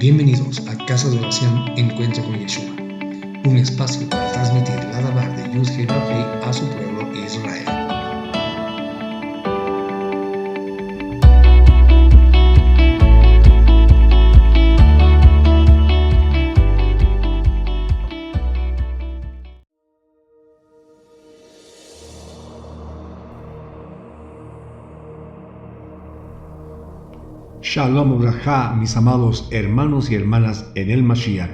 Bienvenidos a Casa de Oración Encuentro con Yeshua, un espacio para transmitir la Dabar de Yud-Heh-Vav-Heh a su pueblo Israel. Shalom Ubraja, mis amados hermanos y hermanas en el Mashiach,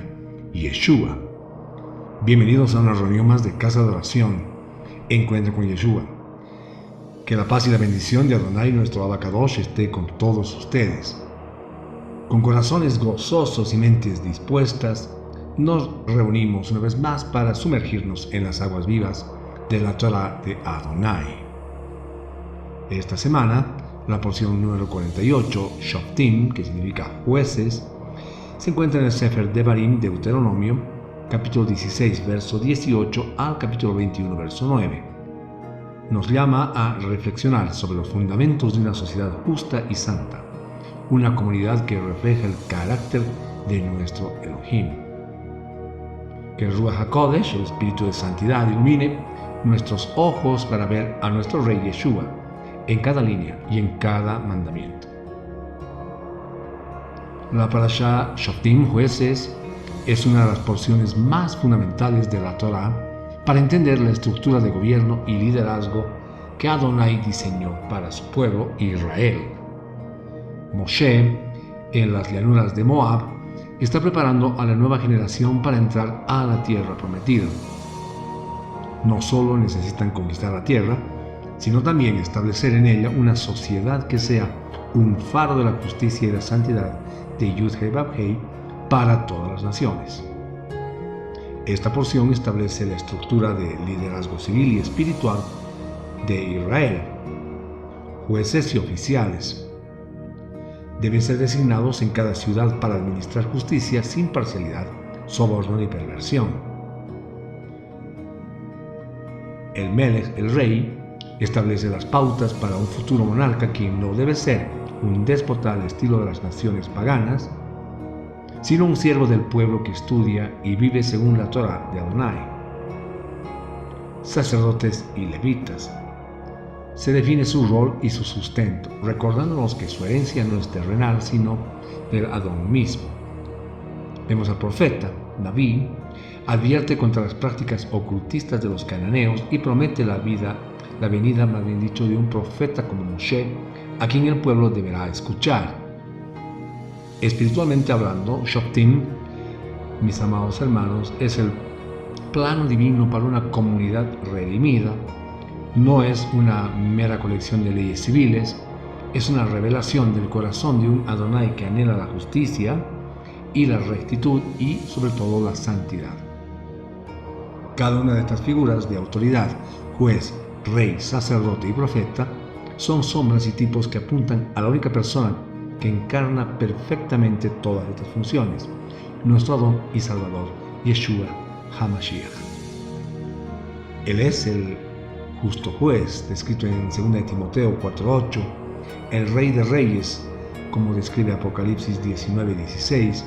Yeshua. Bienvenidos a una reunión más de Casa de Oración, Encuentro con Yeshua. Que la paz y la bendición de Adonai, nuestro Abacadosh, esté con todos ustedes. Con corazones gozosos y mentes dispuestas, nos reunimos una vez más para sumergirnos en las aguas vivas de la Torah de Adonai. Esta semana, la porción número 48, Shoftim, que significa jueces, se encuentra en el Sefer Devarim, Deuteronomio, capítulo 16, verso 18 al capítulo 21, verso 9. Nos llama a reflexionar sobre los fundamentos de una sociedad justa y santa, una comunidad que refleja el carácter de nuestro Elohim. Que el Ruach HaKodesh, el Espíritu de Santidad, ilumine nuestros ojos para ver a nuestro Rey Yeshua en cada línea y en cada mandamiento. La parashá Shoftim, jueces, es una de las porciones más fundamentales de la Torah para entender la estructura de gobierno y liderazgo que Adonai diseñó para su pueblo Israel. Moshe, en las llanuras de Moab, está preparando a la nueva generación para entrar a la tierra prometida. No solo necesitan conquistar la tierra, sino también establecer en ella una sociedad que sea un faro de la justicia y la santidad de Yud-Heh-Vav-Heh para todas las naciones. Esta porción establece la estructura de liderazgo civil y espiritual de Israel. Jueces y oficiales deben ser designados en cada ciudad para administrar justicia sin parcialidad, soborno ni perversión. El Melech, el rey, establece las pautas para un futuro monarca quien no debe ser un déspota al estilo de las naciones paganas, sino un siervo del pueblo que estudia y vive según la Torah de Adonai. Sacerdotes y levitas. Se define su rol y su sustento, recordándonos que su herencia no es terrenal, sino del Adón mismo. Vemos al profeta, David, advierte contra las prácticas ocultistas de los cananeos y promete la venida, más bien dicho, de un profeta como Moshe, a quien el pueblo deberá escuchar. Espiritualmente hablando, Shoftim, mis amados hermanos, es el plano divino para una comunidad redimida. No es una mera colección de leyes civiles, es una revelación del corazón de un Adonai que anhela la justicia y la rectitud y, sobre todo, la santidad. Cada una de estas figuras de autoridad, juez, rey, sacerdote y profeta, son sombras y tipos que apuntan a la única persona que encarna perfectamente todas estas funciones, nuestro Adón y Salvador, Yeshua HaMashiach. Él es el justo juez, descrito en 2 Timoteo 4:8, el Rey de Reyes, como describe Apocalipsis 19:16,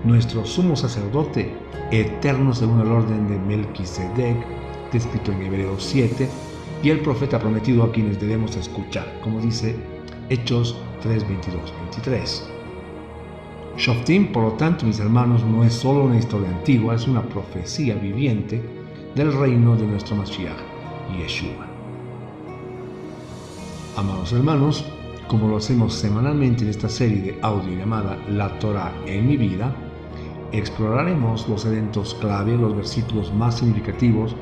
nuestro sumo sacerdote, eterno según el orden de Melquisedec, descrito en Hebreos 7, y el profeta prometido a quienes debemos escuchar, como dice Hechos 3:22-23. Shoftim, por lo tanto, mis hermanos, no es solo una historia antigua, es una profecía viviente del reino de nuestro Mashiach, Yeshua. Amados hermanos, como lo hacemos semanalmente en esta serie de audio llamada La Torah en mi vida, exploraremos los eventos clave, los versículos más significativos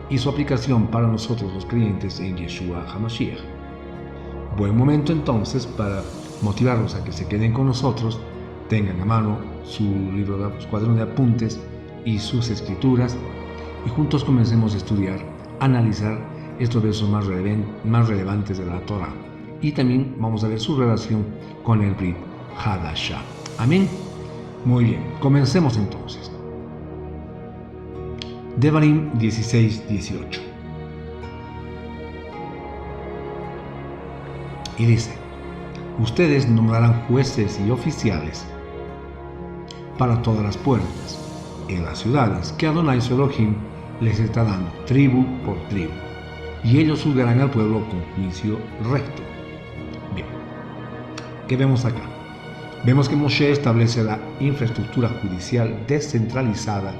y su aplicación para nosotros los creyentes en Yeshua HaMashiach. Buen momento entonces para motivarlos a que se queden con nosotros, tengan a mano su cuaderno de apuntes y sus escrituras y juntos comencemos a estudiar, analizar estos versos más relevantes de la Torah y también vamos a ver su relación con el Brit Hadashah. Amén. Muy bien, comencemos entonces. Devarim 16:18. Y dice: ustedes nombrarán jueces y oficiales para todas las puertas en las ciudades que Adonai su Elohim les está dando, tribu por tribu, y ellos juzgarán al pueblo con juicio recto. Bien, ¿qué vemos acá? Vemos que Moshe establece la infraestructura judicial descentralizada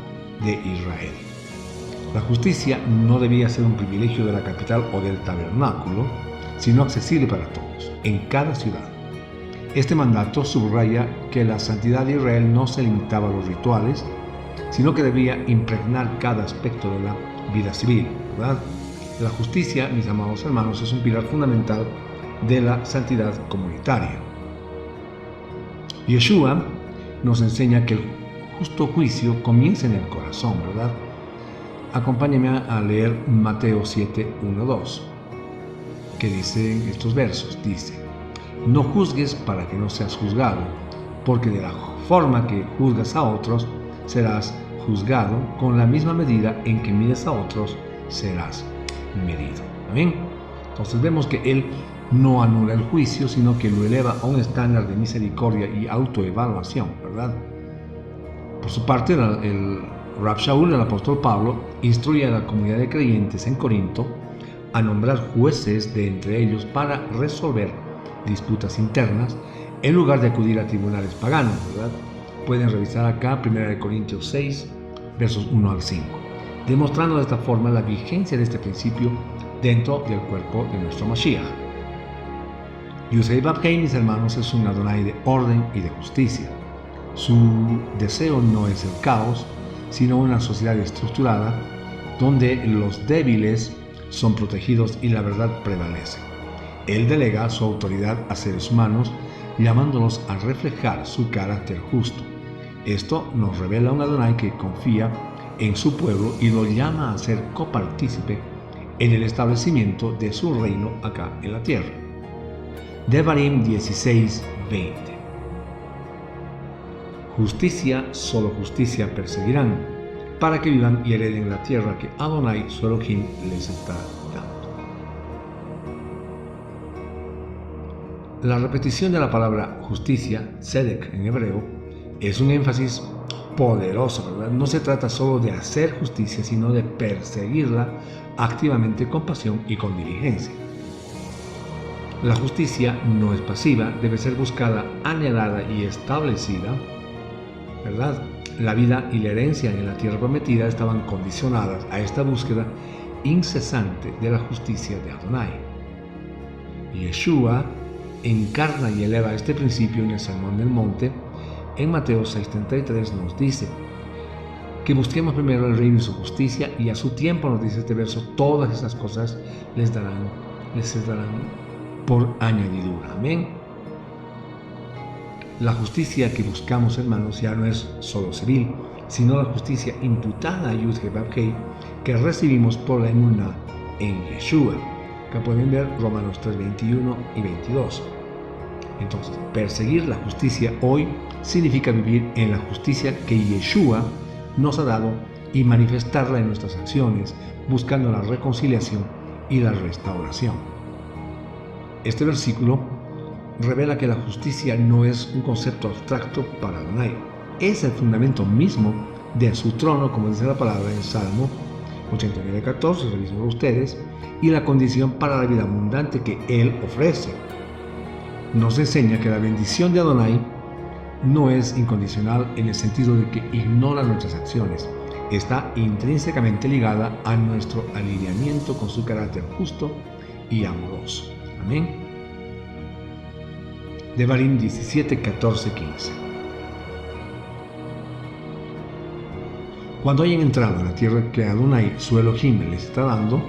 de Israel. La justicia no debía ser un privilegio de la capital o del tabernáculo, sino accesible para todos, en cada ciudad. Este mandato subraya que la santidad de Israel no se limitaba a los rituales, sino que debía impregnar cada aspecto de la vida civil, ¿verdad? La justicia, mis amados hermanos, es un pilar fundamental de la santidad comunitaria. Yeshua nos enseña que el justo juicio comienza en el corazón, ¿verdad? Acompáñame a leer Mateo 7, 1, 2, que dice en estos versos, dice: no juzgues para que no seas juzgado, porque de la forma que juzgas a otros, serás juzgado, con la misma medida en que mides a otros, serás medido. ¿Amén? Entonces vemos que Él no anula el juicio, sino que lo eleva a un estándar de misericordia y autoevaluación, ¿verdad? Por su parte, el Rab Shaul, el apóstol Pablo, instruye a la comunidad de creyentes en Corinto a nombrar jueces de entre ellos para resolver disputas internas en lugar de acudir a tribunales paganos, ¿verdad? Pueden revisar acá 1 Corintios 6, versos 1 al 5, demostrando de esta forma la vigencia de este principio dentro del cuerpo de nuestro Mashiach. Yusei Babhei, mis hermanos, es un Adonai de orden y de justicia. Su deseo no es el caos, sino una sociedad estructurada donde los débiles son protegidos y la verdad prevalece. Él delega su autoridad a seres humanos, llamándolos a reflejar su carácter justo. Esto nos revela un Adonai que confía en su pueblo y lo llama a ser copartícipe en el establecimiento de su reino acá en la tierra. Devarim 16, 20. Justicia, solo justicia perseguirán, para que vivan y hereden la tierra que Adonai su Elohim les está dando. La repetición de la palabra justicia, tzedek en hebreo, es un énfasis poderoso, ¿verdad? No se trata solo de hacer justicia, sino de perseguirla activamente con pasión y con diligencia. La justicia no es pasiva, debe ser buscada, anhelada y establecida, ¿verdad? La vida y la herencia en la tierra prometida estaban condicionadas a esta búsqueda incesante de la justicia de Adonai. Yeshua encarna y eleva este principio en el Sermón del Monte. En Mateo 6:33 nos dice que busquemos primero el reino y su justicia, y a su tiempo, nos dice este verso, todas esas cosas les darán por añadidura. Amén. La justicia que buscamos, hermanos, ya no es solo civil, sino la justicia imputada a Yud-Heh-Vav-Heh que recibimos por la emuná en Yeshua, que pueden ver Romanos 3, 21 y 22. Entonces, perseguir la justicia hoy significa vivir en la justicia que Yeshua nos ha dado y manifestarla en nuestras acciones, buscando la reconciliación y la restauración. Este versículo revela que la justicia no es un concepto abstracto para Adonai, es el fundamento mismo de su trono, como dice la palabra en Salmo 89:14, revísenlo ustedes, y la condición para la vida abundante que Él ofrece. Nos enseña que la bendición de Adonai no es incondicional en el sentido de que ignora nuestras acciones, está intrínsecamente ligada a nuestro alineamiento con su carácter justo y amoroso. Amén. Devarim 17, 14, 15. Cuando hayan entrado en la tierra que Adonai su Elohim les está dando,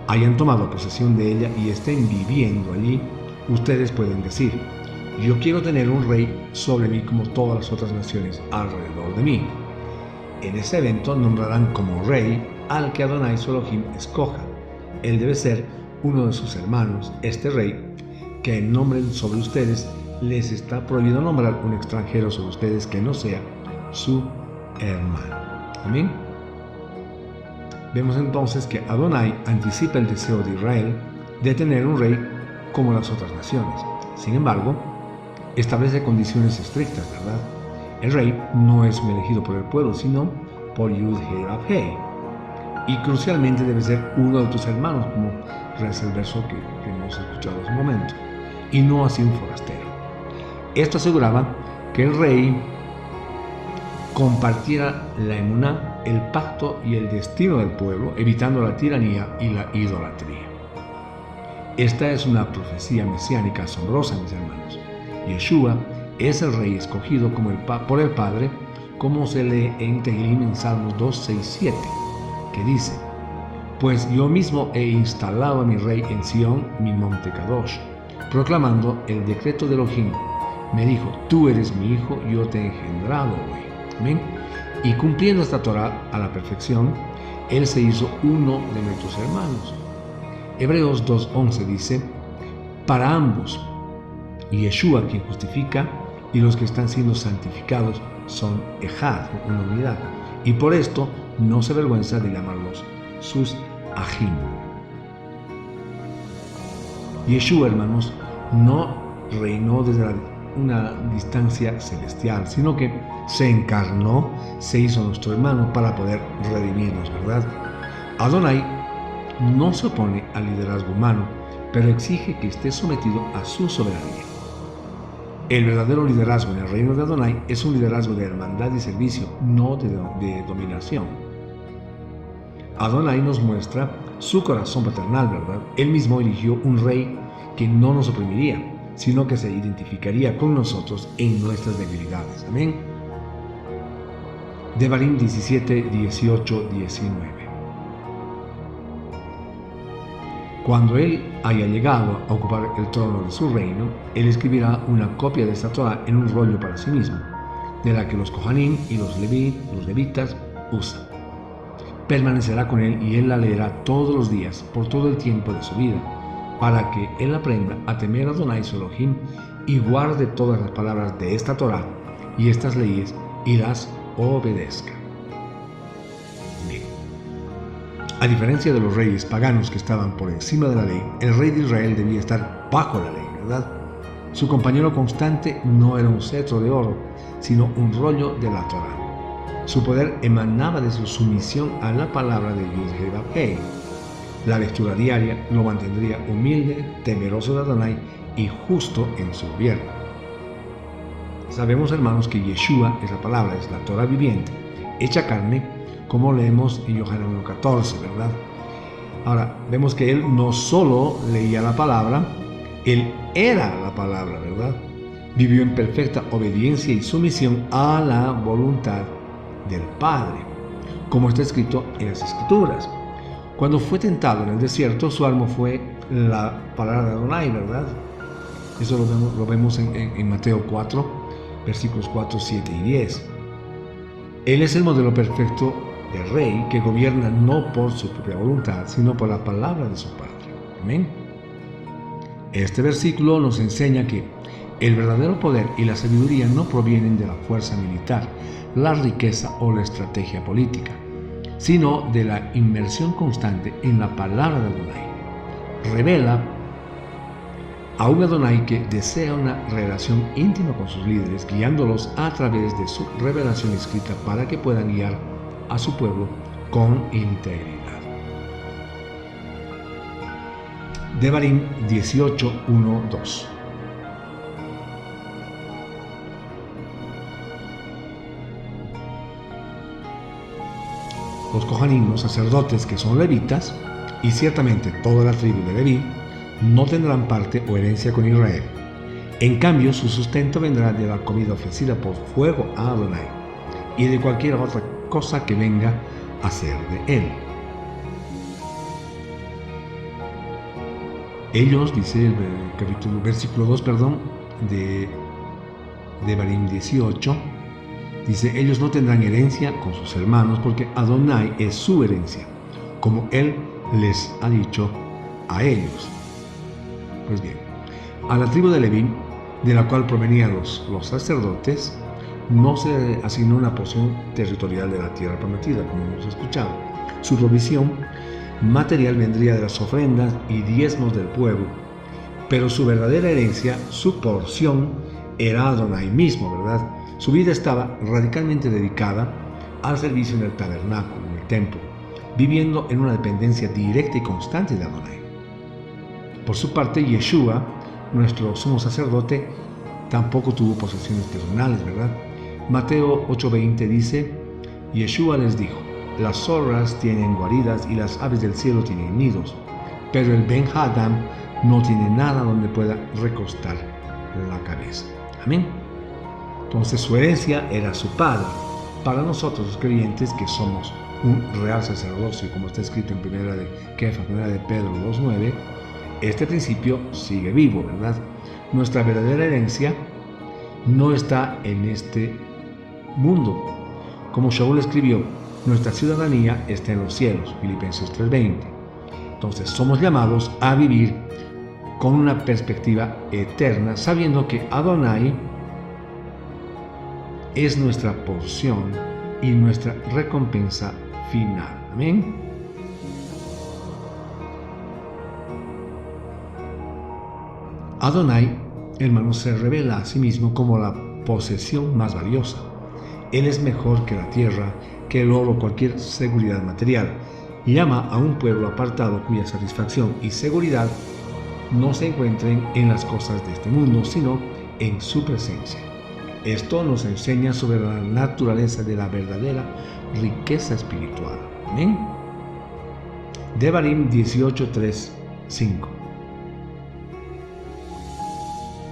hayan tomado posesión de ella y estén viviendo allí, ustedes pueden decir: yo quiero tener un rey sobre mí como todas las otras naciones alrededor de mí. En ese evento nombrarán como rey al que Adonai su Elohim escoja. Él debe ser uno de sus hermanos. Este rey que nombren sobre ustedes, les está prohibido nombrar un extranjero sobre ustedes que no sea su hermano. Amén. Vemos entonces que Adonai anticipa el deseo de Israel de tener un rey como las otras naciones. Sin embargo, establece condiciones estrictas, ¿verdad? El rey no es un elegido por el pueblo, sino por Yud-Heh-Vav-Heh. Y crucialmente debe ser uno de tus hermanos, como reza el verso que hemos escuchado hace un momento, y no así un forastero. Esto aseguraba que el rey compartiera la emuná, el pacto y el destino del pueblo, evitando la tiranía y la idolatría. Esta es una profecía mesiánica asombrosa, mis hermanos. Yeshua es el rey escogido por el Padre, como se lee en Tehilim en Salmos 2, 6, 7, que dice: pues yo mismo he instalado a mi rey en Sión, mi monte Kadosh, proclamando el decreto de Elohim. Me dijo: tú eres mi hijo, yo te he engendrado hoy. Amén. Y cumpliendo esta Torah a la perfección, él se hizo uno de nuestros hermanos. Hebreos 2:11 dice: para ambos, Yeshua quien justifica y los que están siendo santificados son Ejad, una unidad, y por esto no se avergüenza de llamarlos sus Ahim. Yeshua, hermanos, no reinó desde una distancia celestial, sino que se encarnó, se hizo nuestro hermano para poder redimirnos, ¿verdad? Adonai no se opone al liderazgo humano, pero exige que esté sometido a su soberanía. El verdadero liderazgo en el reino de Adonai es un liderazgo de hermandad y servicio, no de dominación. Adonai nos muestra su corazón paternal, ¿verdad? Él mismo eligió un rey que no nos oprimiría, sino que se identificaría con nosotros en nuestras debilidades. Amén. Devarim 17, 18, 19. Cuando él haya llegado a ocupar el trono de su reino, él escribirá una copia de esta Torah en un rollo para sí mismo, de la que los Kohanim y los levitas usan. Permanecerá con él y él la leerá todos los días, por todo el tiempo de su vida, para que él aprenda a temer a Adonai su Elohim y guarde todas las palabras de esta Torah y estas leyes y las obedezca. Bien. A diferencia de los reyes paganos que estaban por encima de la ley, el rey de Israel debía estar bajo la ley, ¿verdad? Su compañero constante no era un cetro de oro, sino un rollo de la Torah. Su poder emanaba de su sumisión a la palabra de Yud-Heh-Vav-Heh. La lectura diaria lo mantendría humilde, temeroso de Adonai y justo en su gobierno. Sabemos, hermanos, que Yeshua es la palabra, es la Torah viviente, hecha carne, como leemos en Yohanan 1:14, ¿verdad? Ahora, vemos que él no solo leía la palabra, él era la palabra, ¿verdad? Vivió en perfecta obediencia y sumisión a la voluntad del Padre, como está escrito en las Escrituras. Cuando fue tentado en el desierto, su arma fue la palabra de Adonai, ¿verdad? Eso lo vemos en Mateo 4, versículos 4, 7 y 10. Él es el modelo perfecto del rey que gobierna no por su propia voluntad, sino por la palabra de su Padre. Amén. Este versículo nos enseña que el verdadero poder y la sabiduría no provienen de la fuerza militar, la riqueza o la estrategia política, sino de la inmersión constante en la palabra de Adonai. Revela a un Adonai que desea una relación íntima con sus líderes, guiándolos a través de su revelación escrita para que puedan guiar a su pueblo con integridad. Devarim 18, 1, 2. Los Kohanim, los sacerdotes que son levitas, y ciertamente toda la tribu de Leví, no tendrán parte o herencia con Israel. En cambio, su sustento vendrá de la comida ofrecida por fuego a Adonai y de cualquier otra cosa que venga a ser de él. Ellos, dice el versículo 2, de Devarim 18, dice: ellos no tendrán herencia con sus hermanos porque Adonai es su herencia, como él les ha dicho a ellos. Pues bien, a la tribu de Leví, de la cual provenían los sacerdotes, no se asignó una porción territorial de la tierra prometida, como hemos escuchado. Su provisión material vendría de las ofrendas y diezmos del pueblo, pero su verdadera herencia, su porción, era Adonai mismo, ¿verdad? Su vida estaba radicalmente dedicada al servicio en el tabernáculo, en el templo, viviendo en una dependencia directa y constante de Adonai. Por su parte, Yeshua, nuestro sumo sacerdote, tampoco tuvo posesiones personales, ¿verdad? Mateo 8:20 dice, Yeshua les dijo, las zorras tienen guaridas y las aves del cielo tienen nidos, pero el Ben Hadam no tiene nada donde pueda recostar la cabeza. Amén. Entonces su herencia era su padre. Para nosotros los creyentes que somos un real sacerdocio, como está escrito en primera de Pedro 2:9, este principio sigue vivo, ¿verdad? Nuestra verdadera herencia no está en este mundo. Como Shaul escribió, nuestra ciudadanía está en los cielos, Filipenses 3:20. Entonces somos llamados a vivir con una perspectiva eterna, sabiendo que Adonai es nuestra porción y nuestra recompensa final. Amén. Adonai, hermanos, se revela a sí mismo como la posesión más valiosa. Él es mejor que la tierra, que el oro o cualquier seguridad material. Llama a un pueblo apartado cuya satisfacción y seguridad no se encuentren en las cosas de este mundo, sino en su presencia. Esto nos enseña sobre la naturaleza de la verdadera riqueza espiritual. Amén. Devarim 18:3-5.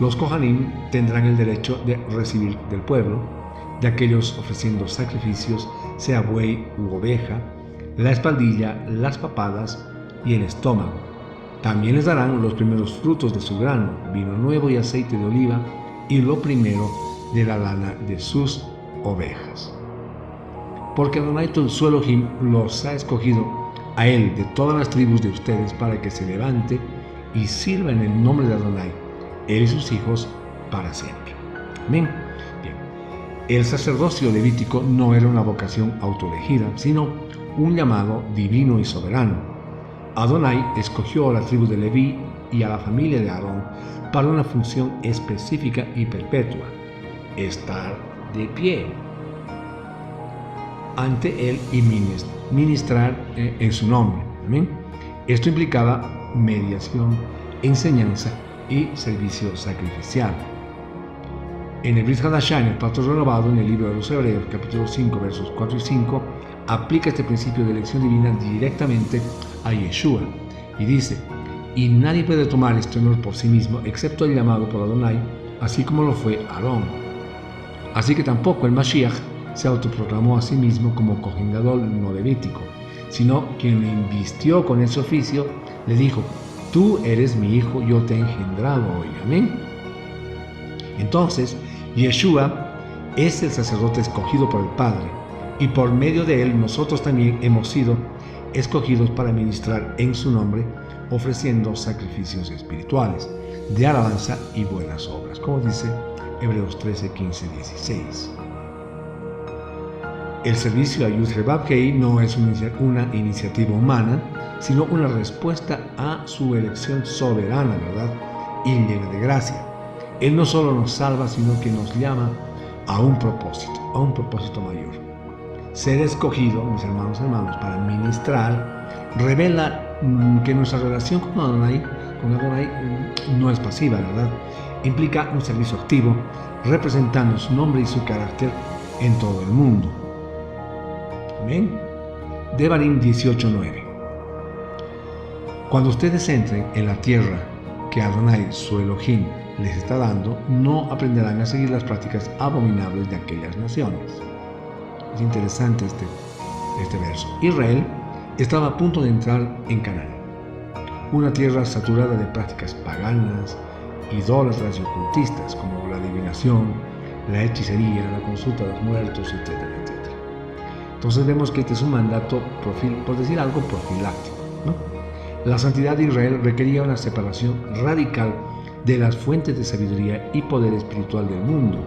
Los Kohanim tendrán el derecho de recibir del pueblo, de aquellos ofreciendo sacrificios, sea buey u oveja, la espaldilla, las papadas y el estómago. También les darán los primeros frutos de su grano, vino nuevo y aceite de oliva, y lo primero de la lana de sus ovejas. Porque Adonai su Elohim los ha escogido a él de todas las tribus de ustedes para que se levante y sirva en el nombre de Adonai, él y sus hijos para siempre. Amén. Bien. El sacerdocio levítico no era una vocación autoelegida, sino un llamado divino y soberano. Adonai escogió a la tribu de Leví y a la familia de Aarón para una función específica y perpetua: estar de pie ante él y ministrar en su nombre. ¿Amén? Esto implicaba mediación, enseñanza y servicio sacrificial. En el Brit Hadashah, en el Pacto Renovado, en el libro de los Hebreos, capítulo 5, versos 4 y 5, aplica este principio de elección divina directamente a Yeshua y dice: y nadie puede tomar este honor por sí mismo excepto el llamado por Adonai, así como lo fue Aarón. Así que tampoco el Mashiach se autoproclamó a sí mismo como Kohen Gadol no levítico, sino quien le invistió con ese oficio le dijo: tú eres mi hijo, yo te he engendrado hoy. Amén. Entonces, Yeshua es el sacerdote escogido por el Padre, y por medio de él nosotros también hemos sido escogidos para ministrar en su nombre, ofreciendo sacrificios espirituales de alabanza y buenas obras, como dice Hebreos 13, 15, 16. El servicio a Yud-Heh-Vav-Hei no es una iniciativa humana, sino una respuesta a su elección soberana, ¿verdad? Y llena de gracia. Él no solo nos salva, sino que nos llama a un propósito mayor. Ser escogido, mis hermanos, para ministrar, revela que nuestra relación con Adonai no es pasiva, ¿verdad? Implica un servicio activo, representando su nombre y su carácter en todo el mundo. Amén. Devarim 18:9. Cuando ustedes entren en la tierra que Adonai, su Elohim, les está dando, no aprenderán a seguir las prácticas abominables de aquellas naciones. Es interesante este verso. Israel estaba a punto de entrar en Canaán, una tierra saturada de prácticas paganas, idólatras y ocultistas, como la adivinación, la hechicería, la consulta de los muertos, etcétera, etcétera. Entonces vemos que este es un mandato, por decir algo, profiláctico, ¿no? La santidad de Israel requería una separación radical de las fuentes de sabiduría y poder espiritual del mundo.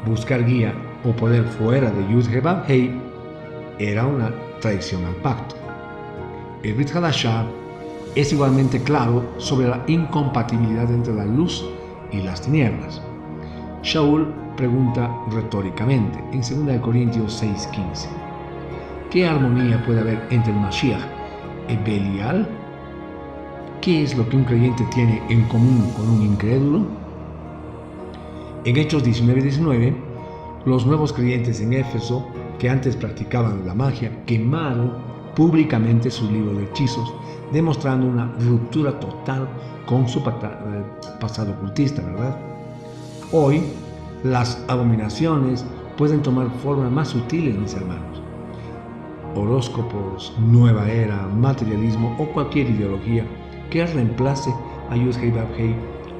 Buscar guía o poder fuera de Yud-Heh-Vav-Hei era una traición al pacto. El Brit Hadashah es igualmente claro sobre la incompatibilidad entre la luz y las tinieblas. Shaul pregunta retóricamente en 2 Corintios 6:15: ¿qué armonía puede haber entre el Mashiach y Belial? ¿Qué es lo que un creyente tiene en común con un incrédulo? En Hechos 19:19, los nuevos creyentes en Éfeso, que antes practicaban la magia, quemaron públicamente sus libros de hechizos, demostrando una ruptura total con su pasado ocultista, ¿verdad? Hoy, las abominaciones pueden tomar formas más sutiles, mis hermanos. Horóscopos, nueva era, materialismo o cualquier ideología que reemplace a Yud-Hei Vav-Hei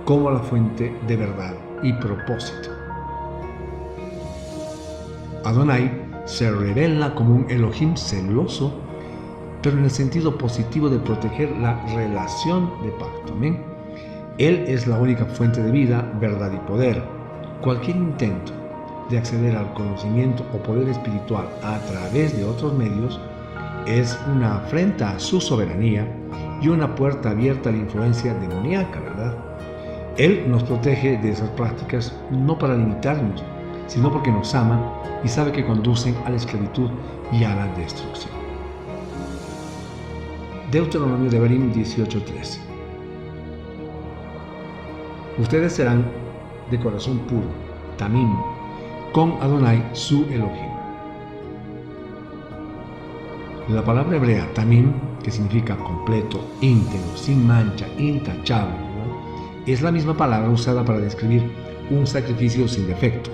como la fuente de verdad y propósito. Adonai se revela como un Elohim celoso, pero en el sentido positivo de proteger la relación de pacto. Amén. Él es la única fuente de vida, verdad y poder. Cualquier intento de acceder al conocimiento o poder espiritual a través de otros medios es una afrenta a su soberanía y una puerta abierta a la influencia demoníaca, ¿verdad? Él nos protege de esas prácticas no para limitarnos, sino porque nos ama y sabe que conducen a la esclavitud y a la destrucción. Deuteronomio Devarim 18:13. Ustedes serán de corazón puro, tamim, con Adonai su Elohim. La palabra hebrea tamim, que significa completo, íntegro, sin mancha, intachable, ¿no?, es la misma palabra usada para describir un sacrificio sin defecto.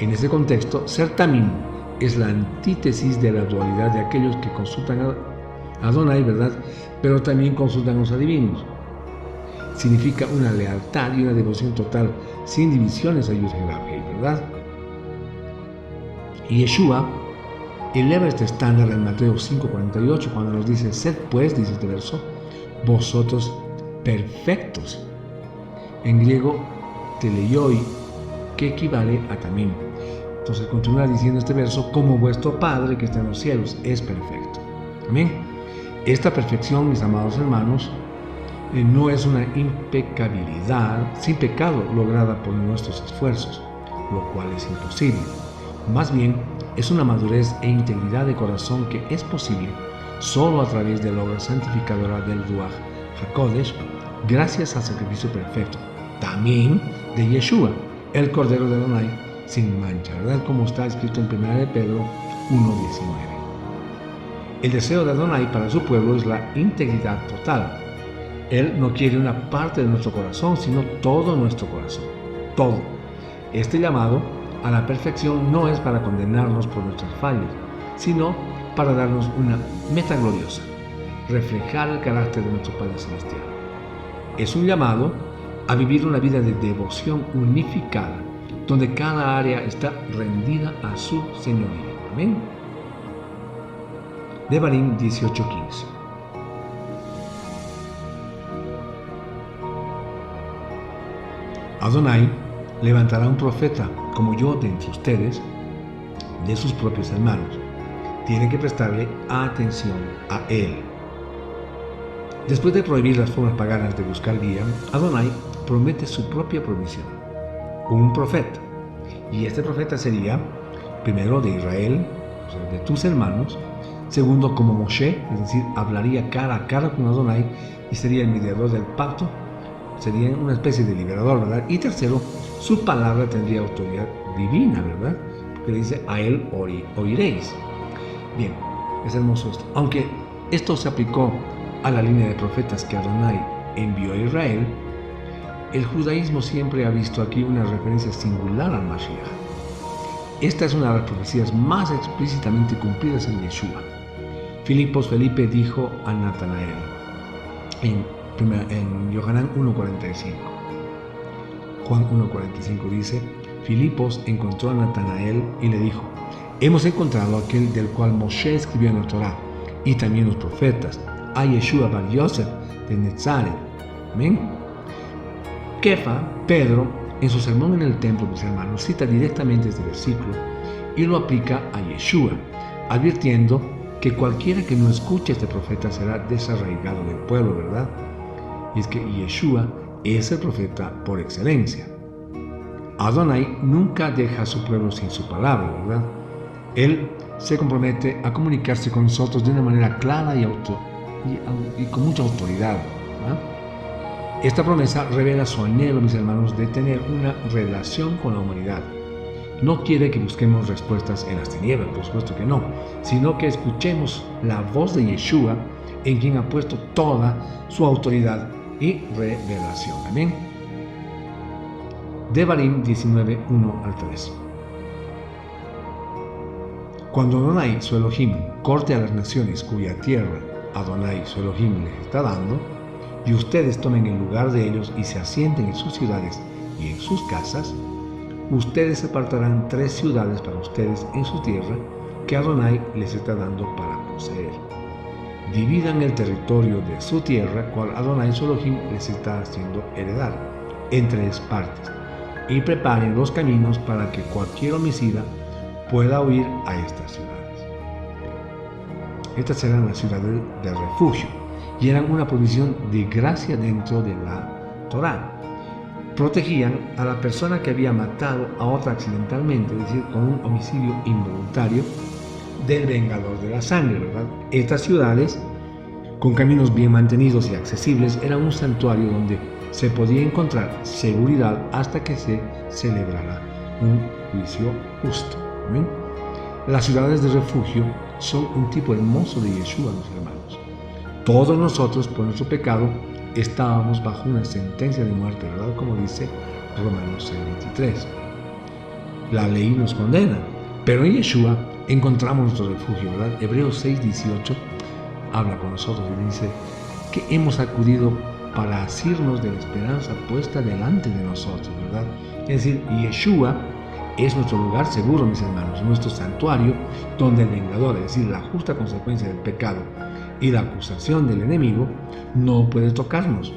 En ese contexto, ser tamim es la antítesis de la dualidad de aquellos que consultan a Adonai, ¿verdad?, pero también consultan a los adivinos. Significa una lealtad y una devoción total, sin divisiones a Yud-Hei Vav-Hei, ¿verdad? Y Yeshua eleva este estándar en Mateo 5:48 cuando nos dice: sed pues, dice este verso, vosotros perfectos. En griego, teleioi, que equivale a tamim. Entonces continúa diciendo este verso: como vuestro Padre que está en los cielos es perfecto. Amén. Esta perfección, mis amados hermanos, no es una impecabilidad sin pecado lograda por nuestros esfuerzos, lo cual es imposible. Más bien, es una madurez e integridad de corazón que es posible solo a través de la obra santificadora del Ruach HaKodesh, gracias al sacrificio perfecto, también de Yeshua, el Cordero de Adonai, sin mancha, ¿verdad? Como está escrito en 1 de Pedro 1:19. El deseo de Adonai para su pueblo es la integridad total. Él no quiere una parte de nuestro corazón, sino todo nuestro corazón. Todo. Este llamado a la perfección no es para condenarnos por nuestras fallas, sino para darnos una meta gloriosa: reflejar el carácter de nuestro Padre Celestial. Es un llamado a vivir una vida de devoción unificada, donde cada área está rendida a su señorío. Amén. Devarim 18:15. Adonai levantará un profeta como yo de entre ustedes, de sus propios hermanos. Tienen que prestarle atención a él. Después de prohibir las formas paganas de buscar guía, Adonai promete su propia provisión: un profeta. Y este profeta sería, primero, de Israel, o sea, de tus hermanos; segundo, como Moshe, es decir, hablaría cara a cara con Adonai y sería el mediador del pacto, sería una especie de liberador, ¿verdad? Y tercero, su palabra tendría autoridad divina, ¿verdad? Porque le dice: a él oiréis. Bien, es hermoso esto. Aunque esto se aplicó a la línea de profetas que Adonai envió a Israel, el judaísmo siempre ha visto aquí una referencia singular al Mashiach. Esta es una de las profecías más explícitamente cumplidas en Yeshua. Felipe dijo a Natanael en Yohanan 1:45. Juan 1:45 dice: Filipos encontró a Natanael y le dijo: hemos encontrado aquel del cual Moshe escribió en la Torá y también los profetas, a Yeshua bar Yosef de Netzaret. Amén. Kefa, Pedro, en su sermón en el templo, mis hermanos, cita directamente este versículo y lo aplica a Yeshua, advirtiendo que cualquiera que no escuche a este profeta será desarraigado del pueblo, ¿verdad? Y es que Yeshua es el profeta por excelencia. Adonai nunca deja a su pueblo sin su palabra, ¿verdad? Él se compromete a comunicarse con nosotros de una manera clara y con mucha autoridad, ¿verdad? Esta promesa revela su anhelo, mis hermanos, de tener una relación con la humanidad. No quiere que busquemos respuestas en las tinieblas, por supuesto que no, sino que escuchemos la voz de Yeshua, en quien ha puesto toda su autoridad y revelación. Amén. Devarim 19, 1 al 3. Cuando Adonai, su Elohim, corte a las naciones cuya tierra Adonai, su Elohim, les está dando, y ustedes tomen el lugar de ellos y se asienten en sus ciudades y en sus casas, ustedes apartarán 3 ciudades para ustedes en su tierra que Adonai les está dando para poseer. Dividan el territorio de su tierra, cual Adonai, su Elohim, les está haciendo heredar, en 3 partes, y preparen los caminos para que cualquier homicida pueda huir a estas ciudades. Estas eran las ciudades de refugio y eran una provisión de gracia dentro de la Torá. Protegían a la persona que había matado a otra accidentalmente, es decir, con un homicidio involuntario, del vengador de la sangre, ¿verdad? Estas ciudades, con caminos bien mantenidos y accesibles, eran un santuario donde se podía encontrar seguridad hasta que se celebrara un juicio justo. ¿Bien? Las ciudades de refugio son un tipo hermoso de Yeshua, mis hermanos. Todos nosotros, por nuestro pecado, estábamos bajo una sentencia de muerte, ¿verdad? Como dice Romanos 6:23. La ley nos condena, pero en Yeshua encontramos nuestro refugio, ¿verdad? Hebreos 6:18 habla con nosotros y dice que hemos acudido para asirnos de la esperanza puesta delante de nosotros, ¿verdad? Es decir, Yeshua es nuestro lugar seguro, mis hermanos, nuestro santuario, donde el vengador, es decir, la justa consecuencia del pecado y la acusación del enemigo, no puede tocarnos.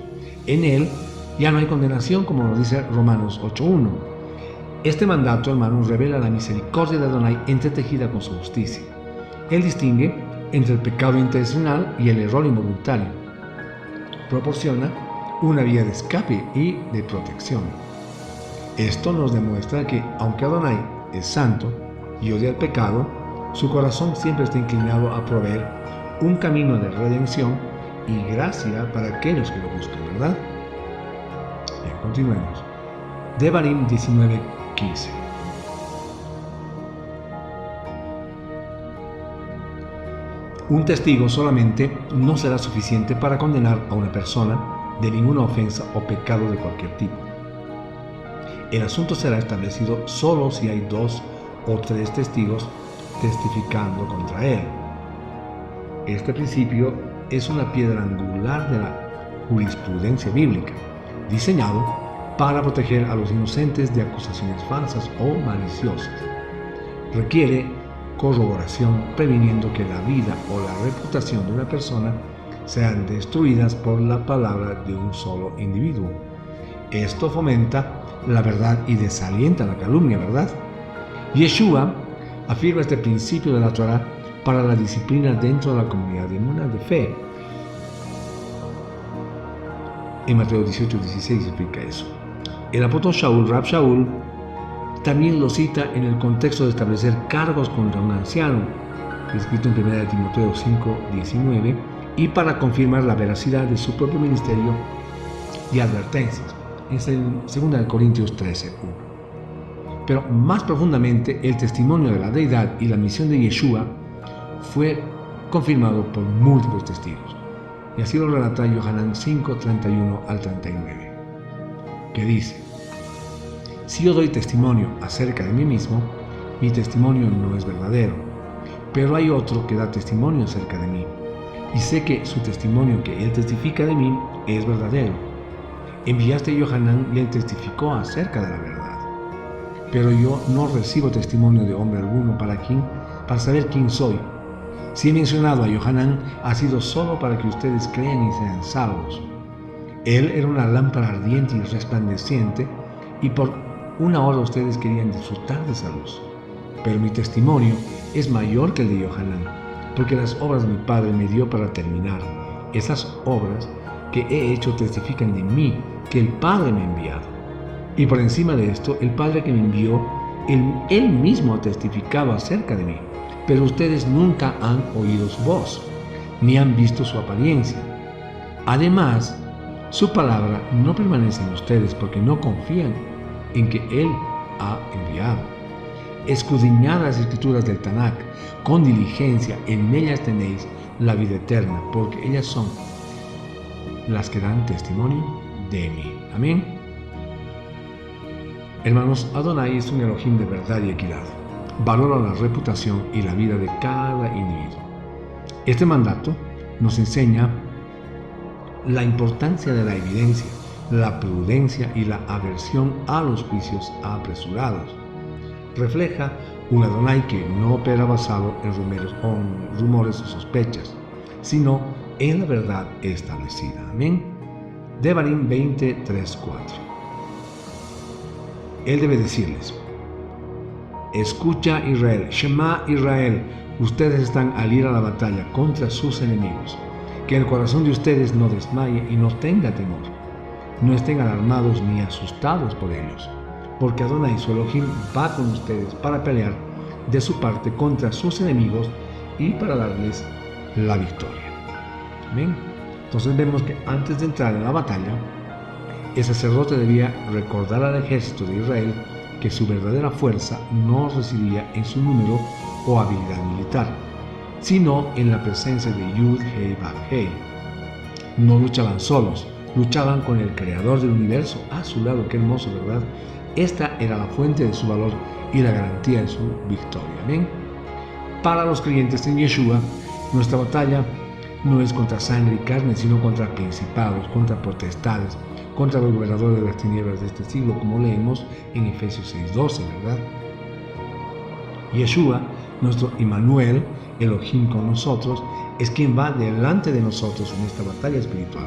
En él ya no hay condenación, como nos dice Romanos 8:1. Este mandato, hermanos, revela la misericordia de Adonai entretejida con su justicia. Él distingue entre el pecado intencional y el error involuntario. Proporciona una vía de escape y de protección. Esto nos demuestra que, aunque Adonai es santo y odia el pecado, su corazón siempre está inclinado a proveer un camino de redención y gracia para aquellos que lo buscan, ¿verdad? Bien, continuemos. Devarim 19:15. Un testigo solamente no será suficiente para condenar a una persona de ninguna ofensa o pecado de cualquier tipo. El asunto será establecido solo si hay 2 o 3 testigos testificando contra él. Este principio es una piedra angular de la jurisprudencia bíblica, diseñado para proteger a los inocentes de acusaciones falsas o maliciosas. Requiere corroboración, previniendo que la vida o la reputación de una persona sean destruidas por la palabra de un solo individuo. Esto fomenta la verdad y desalienta la calumnia, ¿verdad? Yeshua afirma este principio de la Torá para la disciplina dentro de la comunidad de fe. En Mateo 18:16 explica eso. El apóstol Shaul, Rab Shaul, también lo cita en el contexto de establecer cargos contra un anciano, escrito en 1 Timoteo 5:19, y para confirmar la veracidad de su propio ministerio y advertencias. Es en 2 Corintios 13:1. Pero más profundamente, el testimonio de la deidad y la misión de Yeshua fue confirmado por múltiples testigos. Y así lo relata Yohanan 5:31 al 39, que dice: si yo doy testimonio acerca de mí mismo, mi testimonio no es verdadero, pero hay otro que da testimonio acerca de mí, y sé que su testimonio que él testifica de mí es verdadero. Enviaste a Yohanan y él testificó acerca de la verdad. Pero yo no recibo testimonio de hombre alguno para saber quién soy. Si he mencionado a Yohanan, ha sido solo para que ustedes crean y sean salvos. Él era una lámpara ardiente y resplandeciente, y por una hora ustedes querían disfrutar de esa luz. Pero mi testimonio es mayor que el de Yohanan, porque las obras de mi Padre me dio para terminar. Esas obras que he hecho testifican de mí, que el Padre me ha enviado. Y por encima de esto, el Padre que me envió, él mismo ha testificado acerca de mí. Pero ustedes nunca han oído su voz, ni han visto su apariencia. Además, su palabra no permanece en ustedes porque no confían en que Él ha enviado. Escudriñad las escrituras del Tanakh con diligencia, en ellas tenéis la vida eterna, porque ellas son las que dan testimonio de mí. Amén. Hermanos, Adonai es un Elohim de verdad y equidad. Valora la reputación y la vida de cada individuo. Este mandato nos enseña la importancia de la evidencia, la prudencia y la aversión a los juicios apresurados. Refleja un Adonai que no opera basado en rumores o sospechas, sino en la verdad establecida. Amén. Devarim 23:4. Él debe decirles: escucha Israel, Shema Israel, ustedes están al ir a la batalla contra sus enemigos. Que el corazón de ustedes no desmaye y no tenga temor. No estén alarmados ni asustados por ellos, porque Adonai su Elohim va con ustedes para pelear de su parte contra sus enemigos y para darles la victoria. Amén. Entonces vemos que antes de entrar en la batalla, el sacerdote debía recordar al ejército de Israel que su verdadera fuerza no residía en su número o habilidad militar, sino en la presencia de Yud, Hei, Vav, Hei. No luchaban solos, luchaban con el Creador del universo a su lado. Qué hermoso, ¿verdad? Esta era la fuente de su valor y la garantía de su victoria. Amén. Para los creyentes en Yeshua, nuestra batalla no es contra sangre y carne, sino contra principados, contra potestades, contra los gobernadores de las tinieblas de este siglo, como leemos en Efesios 6:12, ¿verdad? Yeshua, nuestro Immanuel, Elohim con nosotros, es quien va delante de nosotros en esta batalla espiritual.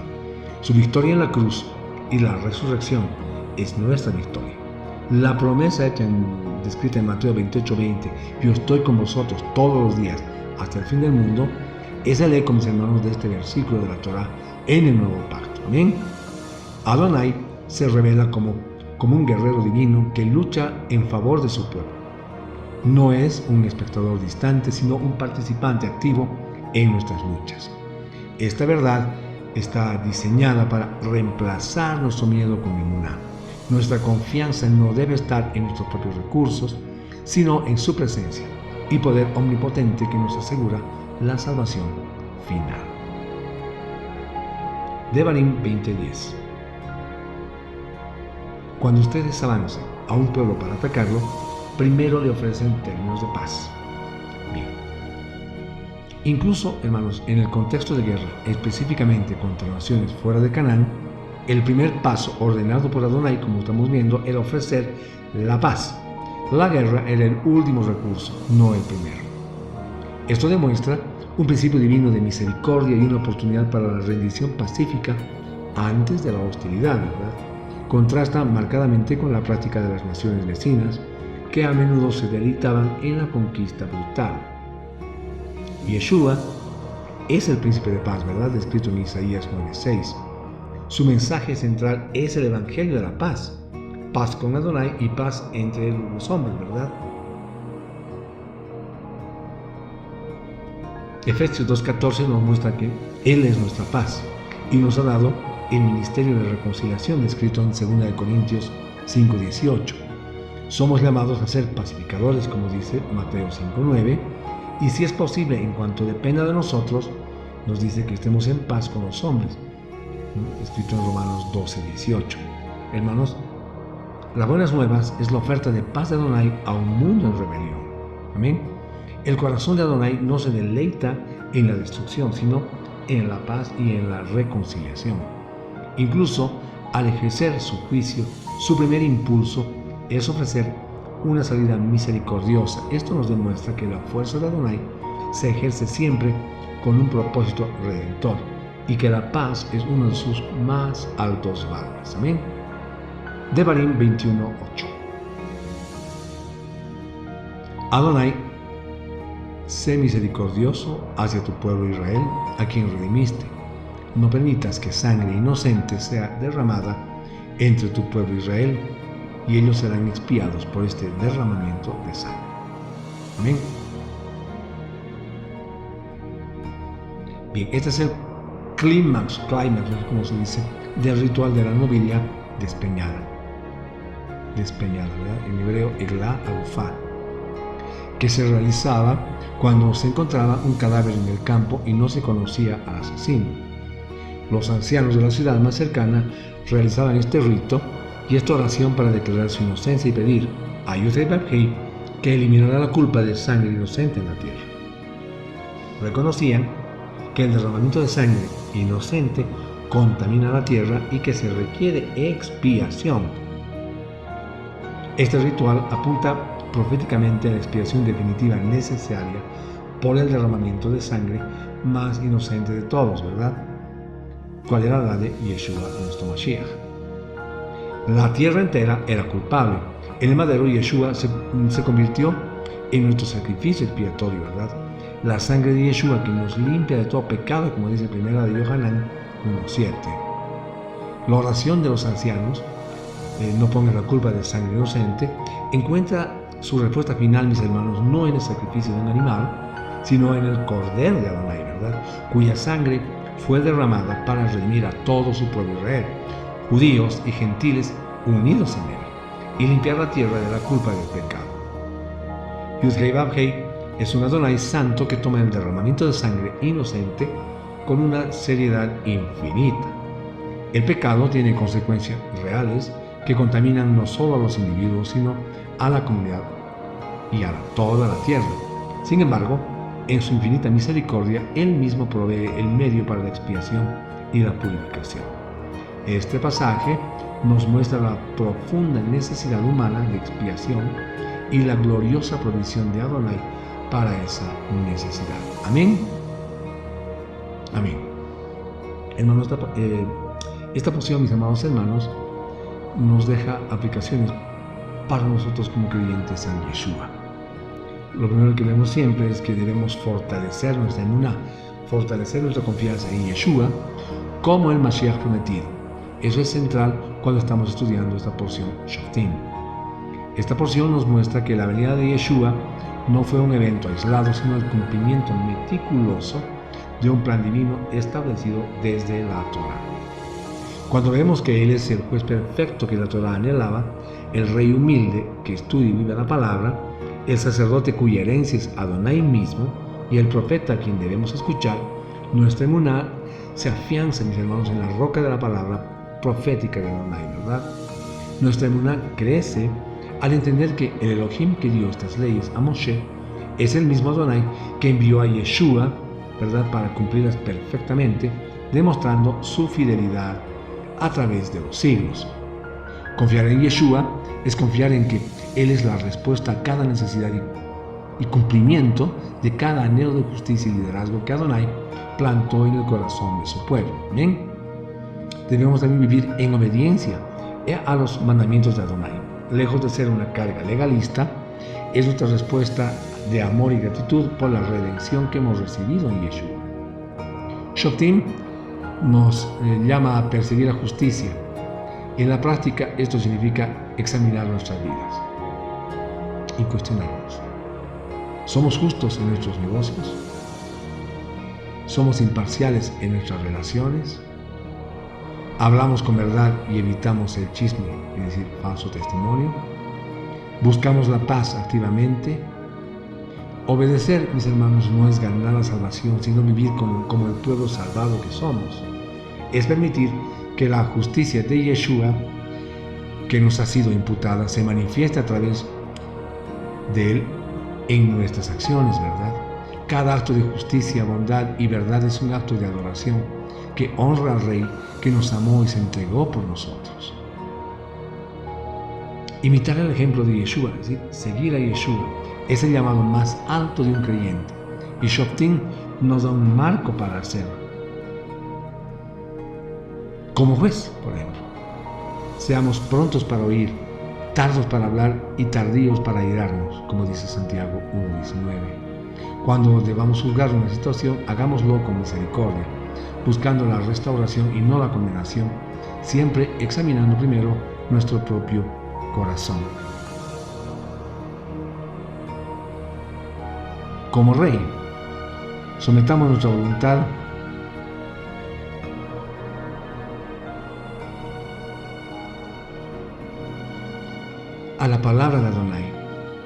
Su victoria en la cruz y la resurrección es nuestra victoria. La promesa hecha descrita en Mateo 28:20, yo estoy con vosotros todos los días hasta el fin del mundo, es el eco, mis hermanos, de este versículo de la Torah en el Nuevo Pacto. Amén. Adonai se revela como un guerrero divino que lucha en favor de su pueblo. No es un espectador distante, sino un participante activo en nuestras luchas. Esta verdad está diseñada para reemplazar nuestro miedo con emuná. Nuestra confianza no debe estar en nuestros propios recursos, sino en su presencia y poder omnipotente que nos asegura la salvación final. Devarim 20:10. Cuando ustedes avancen a un pueblo para atacarlo, primero le ofrecen términos de paz. Bien. Incluso, hermanos, en el contexto de guerra, específicamente contra naciones fuera de Canaán, el primer paso ordenado por Adonai, como estamos viendo, era ofrecer la paz. La guerra era el último recurso, no el primero. Esto demuestra un principio divino de misericordia y una oportunidad para la rendición pacífica antes de la hostilidad, ¿verdad? Contrasta marcadamente con la práctica de las naciones vecinas, que a menudo se deleitaban en la conquista brutal. Yeshua es el príncipe de paz, ¿verdad? Descrito en Isaías 9:6. Su mensaje central es el evangelio de la paz. Paz con Adonai y paz entre los hombres, ¿verdad? Efesios 2:14 nos muestra que Él es nuestra paz y nos ha dado el ministerio de reconciliación descrito en 2 Corintios 5:18. Somos llamados a ser pacificadores, como dice Mateo 5:9, y si es posible, en cuanto dependa de nosotros, nos dice que estemos en paz con los hombres, escrito en Romanos 12:18. Hermanos, las buenas nuevas es la oferta de paz de Adonai a un mundo en rebelión. Amén. El corazón de Adonai no se deleita en la destrucción, sino en la paz y en la reconciliación. Incluso al ejercer su juicio, su primer impulso es ofrecer una salida misericordiosa. Esto nos demuestra que la fuerza de Adonai se ejerce siempre con un propósito redentor y que la paz es uno de sus más altos valores. Amén. Devarim 21:8. Adonai, sé misericordioso hacia tu pueblo Israel, a quien redimiste. No permitas que sangre inocente sea derramada entre tu pueblo Israel, y ellos serán expiados por este derramamiento de sangre. Amén. Bien, este es el clímax, como se dice, del ritual de la novilia despeñada, ¿verdad? En hebreo, Eglah Agufá, que se realizaba cuando se encontraba un cadáver en el campo y no se conocía al asesino. Los ancianos de la ciudad más cercana realizaban este rito y esta oración para declarar su inocencia y pedir a Yud-Heh-Vav-Heh que eliminara la culpa de sangre inocente en la tierra. Reconocían que el derramamiento de sangre inocente contamina la tierra y que se requiere expiación. Este ritual apunta proféticamente a la expiación definitiva necesaria por el derramamiento de sangre más inocente de todos, ¿verdad? ¿Cuál era la de Yeshua, nuestro Mashiach? La tierra entera era culpable. En el madero, Yeshua se convirtió en nuestro sacrificio expiatorio, ¿verdad? La sangre de Yeshua que nos limpia de todo pecado, como dice primera de Yohanan 1:7. La oración de los ancianos, no pongas la culpa de sangre inocente, encuentra su respuesta final, mis hermanos, no en el sacrificio de un animal, sino en el Cordero de Adonai, ¿verdad? Cuya sangre fue derramada para redimir a todo su pueblo Israel, judíos y gentiles unidos en él, y limpiar la tierra de la culpa del pecado. Yud-Heh-Vav-Heh es un Adonai santo que toma el derramamiento de sangre inocente con una seriedad infinita. El pecado tiene consecuencias reales que contaminan no solo a los individuos, sino a la comunidad y a toda la tierra. Sin embargo, en su infinita misericordia, Él mismo provee el medio para la expiación y la purificación. Este pasaje nos muestra la profunda necesidad humana de expiación y la gloriosa provisión de Adonai para esa necesidad. Amén. Amén. Hermanos, esta porción, mis amados hermanos, nos deja aplicaciones para nosotros como creyentes en Yeshua. Lo primero que vemos siempre es que debemos fortalecer nuestra emuná, fortalecer nuestra confianza en Yeshua como el Mashiach prometido. Eso es central cuando estamos estudiando esta porción Shoftim. Esta porción nos muestra que la venida de Yeshua no fue un evento aislado, sino el cumplimiento meticuloso de un plan divino establecido desde la Torah. Cuando vemos que Él es el juez perfecto que la Torah anhelaba, el rey humilde que estudia y vive la palabra, el sacerdote cuya herencia es Adonai mismo y el profeta a quien debemos escuchar, nuestra emuná se afianza, mis hermanos, en la roca de la palabra profética de Adonai, ¿verdad? Nuestra emuná crece al entender que el Elohim que dio estas leyes a Moshe es el mismo Adonai que envió a Yeshua, ¿verdad?, para cumplirlas perfectamente, demostrando su fidelidad a través de los siglos. Confiar en Yeshua es confiar en que Él es la respuesta a cada necesidad y cumplimiento de cada anhelo de justicia y liderazgo que Adonai plantó en el corazón de su pueblo. Amén. Debemos también vivir en obediencia a los mandamientos de Adonai. Lejos de ser una carga legalista, es nuestra respuesta de amor y gratitud por la redención que hemos recibido en Yeshua. Shoftim nos llama a perseguir la justicia. En la práctica, esto significa examinar nuestras vidas y cuestionarnos. ¿Somos justos en nuestros negocios? ¿Somos imparciales en nuestras relaciones? ¿Hablamos con verdad y evitamos el chisme, es decir, falso testimonio? ¿Buscamos la paz activamente? Obedecer, mis hermanos, no es ganar la salvación, sino vivir como el pueblo salvado que somos. Es permitir que la justicia de Yeshua, que nos ha sido imputada, se manifieste a través de Él en nuestras acciones, ¿verdad? Cada acto de justicia, bondad y verdad es un acto de adoración que honra al Rey que nos amó y se entregó por nosotros. Imitar el ejemplo de Yeshua, es decir, seguir a Yeshua, es el llamado más alto de un creyente, y Shoftim nos da un marco para hacerlo. Como juez, por ejemplo, seamos prontos para oír, tardos para hablar y tardíos para airarnos, como dice Santiago 1:19. Cuando debamos juzgar una situación, hagámoslo con misericordia, buscando la restauración y no la condenación, siempre examinando primero nuestro propio corazón. Como Rey, sometamos nuestra voluntad a la palabra de Adonai.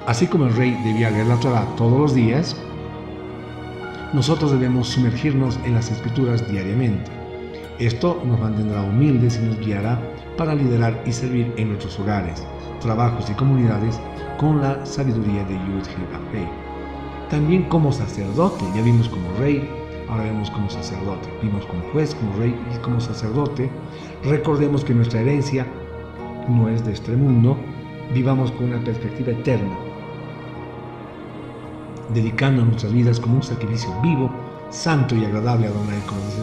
Así como el Rey debía leer la Torá todos los días, nosotros debemos sumergirnos en las Escrituras diariamente. Esto nos mantendrá humildes y nos guiará para liderar y servir en nuestros hogares, trabajos y comunidades con la sabiduría de Yud-Heh-Vav-Heh. También como sacerdote, ya vimos como Rey, ahora vemos como sacerdote. Vimos como juez, como Rey y como sacerdote. Recordemos que nuestra herencia no es de este mundo, vivamos con una perspectiva eterna, dedicando nuestras vidas como un sacrificio vivo, santo y agradable a Adonai, como dice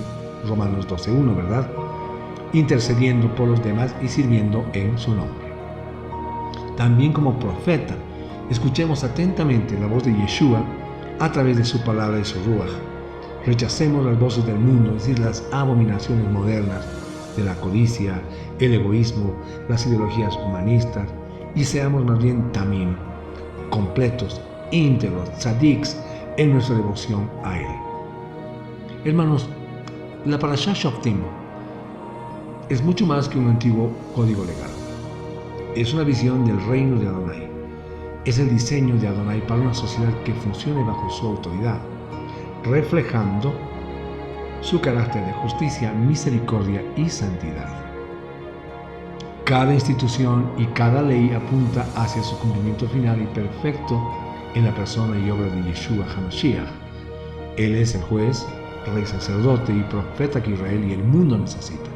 Romanos 12:1, ¿verdad? Intercediendo por los demás y sirviendo en su nombre. También como profeta, escuchemos atentamente la voz de Yeshua a través de su palabra y su ruaj. Rechacemos las voces del mundo, es decir, las abominaciones modernas de la codicia, el egoísmo, las ideologías humanistas, y seamos más bien tamim, completos, íntegros, tzadiks en nuestra devoción a Él. Hermanos, la Parashá Shoftim es mucho más que un antiguo código legal. Es una visión del reino de Adonai. Es el diseño de Adonai para una sociedad que funcione bajo su autoridad, reflejando su carácter de justicia, misericordia y santidad. Cada institución y cada ley apunta hacia su cumplimiento final y perfecto en la persona y obra de Yeshua HaMashiach. Él es el juez, rey sacerdote y profeta que Israel y el mundo necesitan.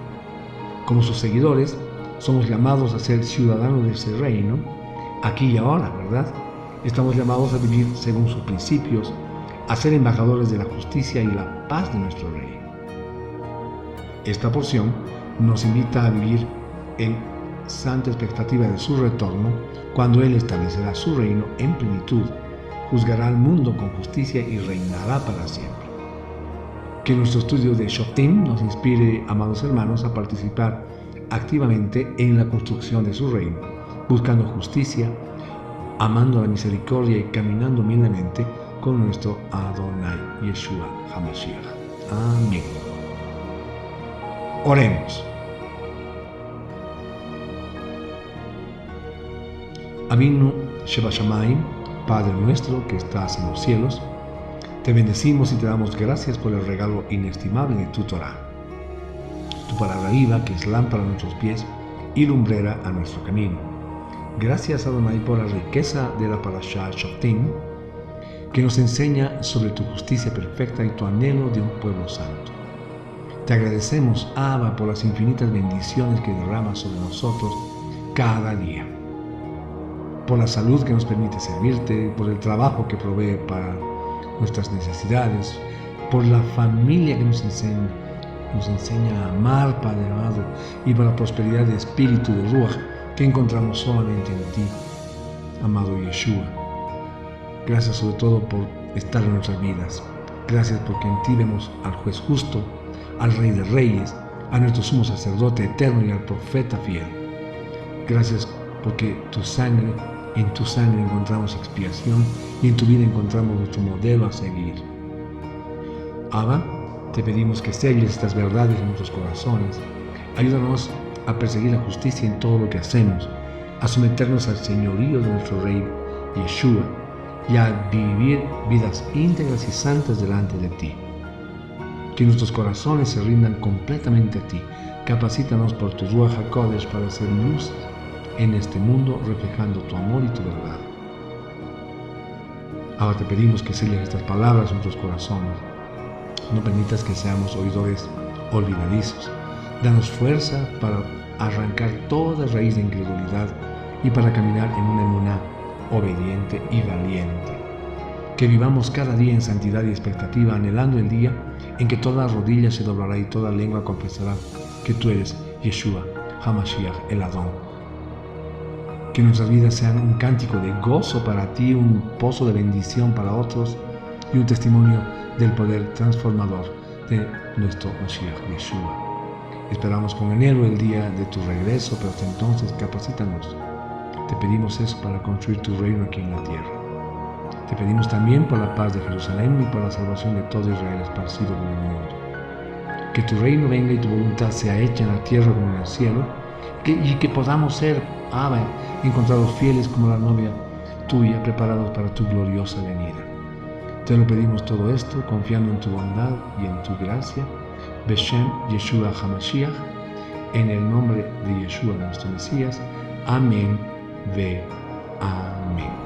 Como sus seguidores, somos llamados a ser ciudadanos de ese reino, aquí y ahora, ¿verdad? Estamos llamados a vivir según sus principios, a ser embajadores de la justicia y la paz de nuestro rey. Esta porción nos invita a vivir en santa expectativa de su retorno, cuando Él establecerá su reino en plenitud, juzgará al mundo con justicia y reinará para siempre. Que nuestro estudio de Shoftim nos inspire, amados hermanos, a participar activamente en la construcción de su reino, buscando justicia, amando la misericordia y caminando humildemente con nuestro Adonai Yeshua HaMashiach. Amén. Oremos. Avinu Shebashamayim, Padre nuestro que estás en los cielos, te bendecimos y te damos gracias por el regalo inestimable de tu Torá, tu palabra viva que es lámpara a nuestros pies y lumbrera a nuestro camino. Gracias, Adonai, por la riqueza de la Parashá Shoftim, que nos enseña sobre tu justicia perfecta y tu anhelo de un pueblo santo. Te agradecemos, Abba, por las infinitas bendiciones que derramas sobre nosotros cada día, por la salud que nos permite servirte, por el trabajo que provee para nuestras necesidades, por la familia que nos enseña a amar, Padre amado, y por la prosperidad de espíritu de Ruach que encontramos solamente en ti, amado Yeshua. Gracias sobre todo por estar en nuestras vidas. Gracias porque en ti vemos al juez justo, al Rey de Reyes, a nuestro sumo sacerdote eterno y al profeta fiel. Gracias porque en tu sangre encontramos expiación y en tu vida encontramos nuestro modelo a seguir. Abba, te pedimos que selles estas verdades en nuestros corazones. Ayúdanos a perseguir la justicia en todo lo que hacemos, a someternos al señorío de nuestro Rey Yeshua y a vivir vidas íntegras y santas delante de ti. Que nuestros corazones se rindan completamente a ti. Capacítanos por tu Ruach HaKodesh para hacer luz en este mundo, reflejando tu amor y tu verdad. Ahora te pedimos que selles estas palabras en nuestros corazones. No permitas que seamos oidores olvidadizos. Danos fuerza para arrancar toda raíz de incredulidad y para caminar en una emuná obediente y valiente. Que vivamos cada día en santidad y expectativa, anhelando el día en que toda rodilla se doblará y toda lengua confesará que tú eres Yeshua HaMashiach, el Adón. Que nuestras vidas sean un cántico de gozo para ti, un pozo de bendición para otros y un testimonio del poder transformador de nuestro Mashiach Yeshua. Esperamos con anhelo el día de tu regreso, pero hasta entonces capacítanos Te pedimos eso para construir tu reino aquí en la tierra. Te pedimos también por la paz de Jerusalén y por la salvación de todo Israel esparcido por el mundo. Que tu reino venga y tu voluntad sea hecha en la tierra como en el cielo, y que podamos ser, encontrados fieles como la novia tuya, preparados para tu gloriosa venida. Te lo pedimos todo esto, confiando en tu bondad y en tu gracia. Beshem Yeshua HaMashiach, en el nombre de Yeshua nuestro Mesías. Amén ve amén.